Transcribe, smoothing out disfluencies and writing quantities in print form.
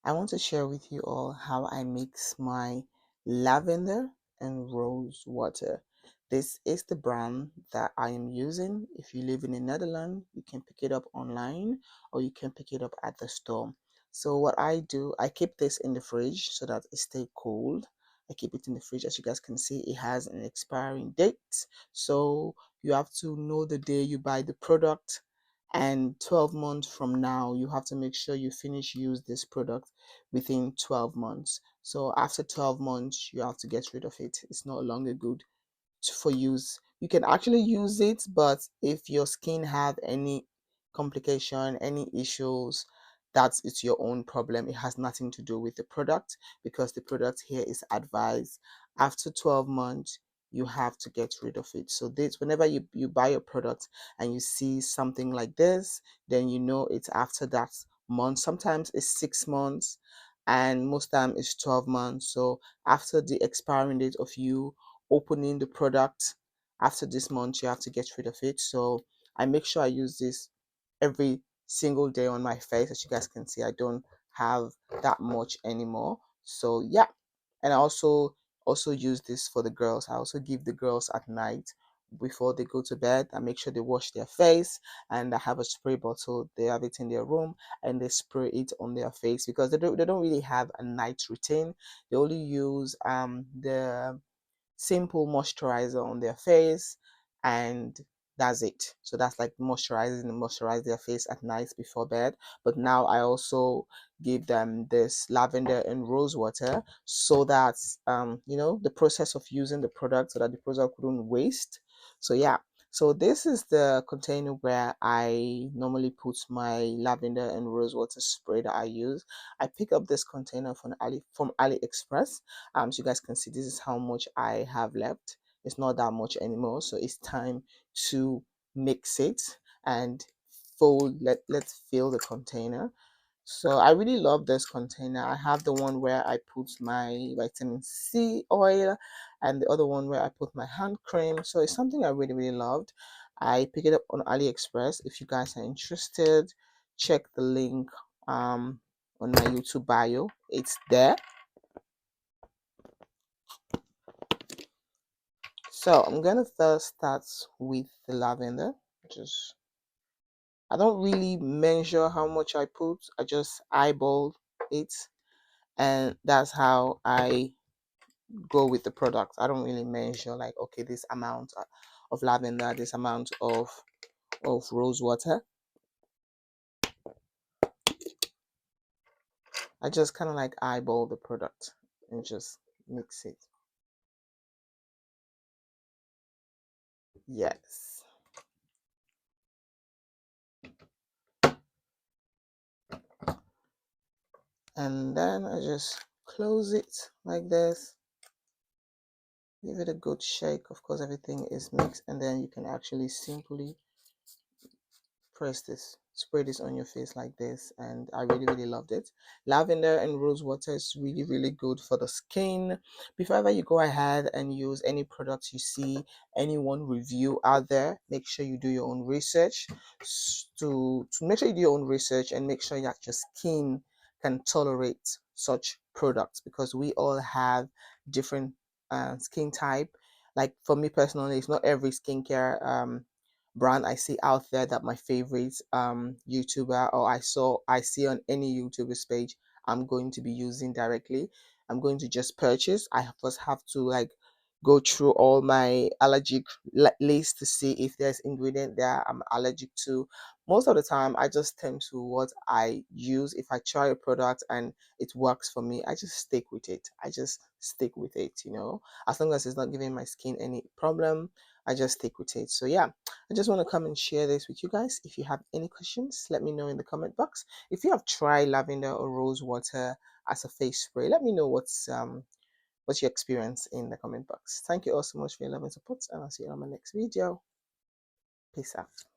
I want to share with you all how I mix my lavender and rose water. This is the brand that I am using. If you live in the Netherlands, you can pick it up online or you can pick it up at the store. So what I do, I keep this in the fridge so that it stays cold. I keep it in the fridge. As you guys can see, it has an expiring date. So you have to know the day you buy the product, and 12 months from now you have to make sure you finish use this product within 12 months. So after 12 months you have to get rid of it. It's no longer good for use. You can actually use it, but if your skin have any complication, any issues, that's it's your own problem. It has nothing to do with the product, because the product here is advised after 12 months you have to get rid of it. So this, whenever you buy a product and you see something like this, then you know it's after that month. Sometimes it's 6 months and most time it's 12 months. So after the expiring date of you opening the product, after this month you have to get rid of it. So I make sure I use this every single day on my face. As you guys can see, I don't have that much anymore. So yeah, and I also use this for the girls. I also give the girls at night before they go to bed. I make sure they wash their face, and I have a spray bottle. They have it in their room and they spray it on their face, because they don't really have a night routine. They only use the simple moisturizer on their face, and that's it. So that's like moisturizing and moisturize their face at night before bed. But now I also give them this lavender and rose water, so that the process of using the product, so that the product wouldn't waste. So yeah, so this is the container where I normally put my lavender and rose water spray that I use. I pick up this container from AliExpress. So you guys can see this is how much I have left. It's not that much anymore, so it's time to mix it and let's fill the container. So I really love this container. I have the one where I put my vitamin C oil and the other one where I put my hand cream. So it's something I really loved. I picked it up on AliExpress. If you guys are interested, check the link on my YouTube bio. It's there. So I'm gonna first start with the lavender. Just I don't really measure how much I put. I just eyeball it, and that's how I go with the product. I don't really measure like, okay, this amount of lavender, this amount of rose water. I just kind of like eyeball the product and just mix it. Yes. And then I just close it like this. Give it a good shake. Of course, everything is mixed, and then you can actually simply spray this on your face like this. And I really loved it. Lavender and rose water is really good for the skin. Before ever you go ahead and use any products you see anyone review out there, make sure you do your own research. To make sure you do your own research and make sure that your skin can tolerate such products, because we all have different skin type. Like for me personally, it's not every skincare brand I see out there that my favorite YouTuber, or I see on any YouTuber's page, I'm going to be using directly. I'm going to just purchase. I first have to like go through all my allergic list to see if there's ingredient there I'm allergic to. Most of the time I just tend to what I use. If I try a product and it works for me, I just stick with it. I just stick with it. As long as it's not giving my skin any problem, I just stick with it. So yeah, I just want to come and share this with you guys. If you have any questions, let me know in the comment box. If you have tried lavender or rose water as a face spray, let me know what's your experience in the comment box. Thank you all so much for your love and support, and I'll see you on my next video. Peace out.